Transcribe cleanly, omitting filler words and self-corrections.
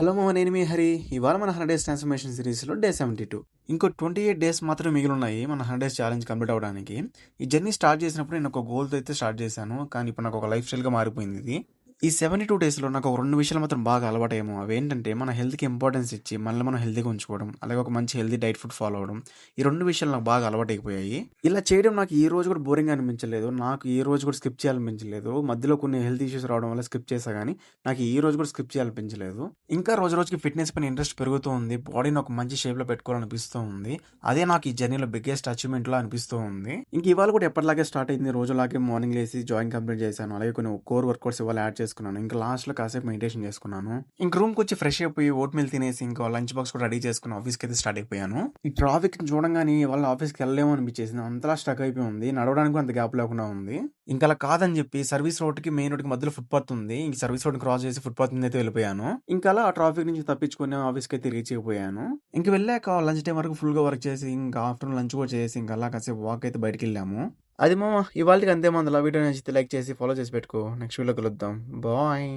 Hello మామ, నేను మీ హరి. ఇవాళ మన 100 డేస్ ట్రాన్స్ఫర్మేషన్ సిరీస్లో డే 72. ఇంకో 28 డేస్ మాత్రమే మిగిలి ఉన్నాయి మన 100 డేస్ ఛాలెంజ్ కంప్లీట్ అవ్వడానికి. ఈ జర్నీ స్టార్ట్ చేసినప్పుడు నేను ఒక గోల్తో అయితే స్టార్ట్ చేశాను, కానీ ఇప్పుడు నాకు ఒక లైఫ్ స్టైల్గా మారిపోయింది ఇది. ఈ 72 డేస్లో నాకు ఒక 2 విషయాలు మాత్రం బాగా అలవాటేమో. అవి ఏంటంటే, మన హెల్త్కి ఇంపార్టెన్స్ ఇచ్చి మళ్ళీ మనం హెల్తీగా ఉంచుకోవడం, అలాగే ఒక మంచి హెల్తీ డైట్ ఫుడ్ ఫాలో అవ్వడం. ఈ 2 విషయాలు నాకు బాగా అలవాటైపోయాయి. ఇలా చేయడం నాకు ఈ రోజు కూడా బోరింగ్ అనిపించలేదు, నాకు ఈ రోజు కూడా స్కిప్ చేయాలనిపించలేదు. మధ్యలో కొన్ని హెల్త్ ఇష్యూస్ రావడం వల్ల స్కిప్ చేసా, కానీ నాకు ఈ రోజు కూడా స్కిప్ చేయాలనిపించలేదు. ఇంకా రోజు రోజుకి ఫిట్నెస్ పైన ఇంట్రెస్ట్ పెరుగుతూ ఉంది, బాడీని ఒక మంచి షేప్లో పెట్టుకోవాలనిపిస్తూ ఉంది. అదే నాకు ఈ జర్నీలో బిగ్గెస్ట్ అచీవ్మెంట్లా అనిపిస్తూ ఉంది. ఇంక ఇవాళ కూడా ఎప్పటిలాగే స్టార్ట్ అయింది. రోజులాగే మార్నింగ్ లేసి జాయింగ్ కంప్లీట్ చేశాను, అలాగే కొన్ని కోర్ వర్కౌట్స్ ఇవాళ యాడ్ చేసుకున్నాను. ఇంకా లాస్ట్లో కాసేపు మెడిటేషన్ చేసుకున్నాను. ఇంక రూమ్కి వచ్చి ఫ్రెష్ అయిపోయి ఓట్ మీల్ తినేసి ఇంకా లంచ్ బాక్స్ కూడా రెడీ చేసుకుని ఆఫీస్కి అయితే స్టార్ట్ అయిపోయాను. ఈ ట్రాఫిక్ చూడంగానే వాళ్ళ ఆఫీస్కి వెళ్ళలేమో అనిపించేసింది, అంతలా స్టక్ అయిపోయి ఉంది. నడవడానికి అంత గ్యాప్ లేకుండా ఉంది. ఇంకా అలా కాదని చెప్పి సర్వీస్ రోడ్కి మెయిన్ రోడ్కి మధ్యలో ఫుట్పాత్ ఉంది, ఇంక సర్వీస్ రోడ్ క్రాస్ చేసి ఫుట్పాత్ మీద అయితే వెళ్ళిపోయాను. ఇంకా అలా ఆ ట్రాఫిక్ నుంచి తప్పించుకుని ఆఫీస్కి అయితే రీచ్ అయిపోయాను. ఇంక వెళ్ళాక లంచ్ టైం వరకు ఫుల్గా వర్క్ చేసి ఇంకా ఆఫ్టర్నూన్ లంచ్ కూడా చేసి ఇంకా అలా కాసేపు వాక్ అయితే బయటకు వెళ్ళాము. అది మామ, ఇవాళకి అంతే. మందులో వీడియో నచ్చితే లైక్ చేసి ఫాలో చేసి పెట్టుకో. నెక్స్ట్ వీడియో కలుద్దాం. బాయ్.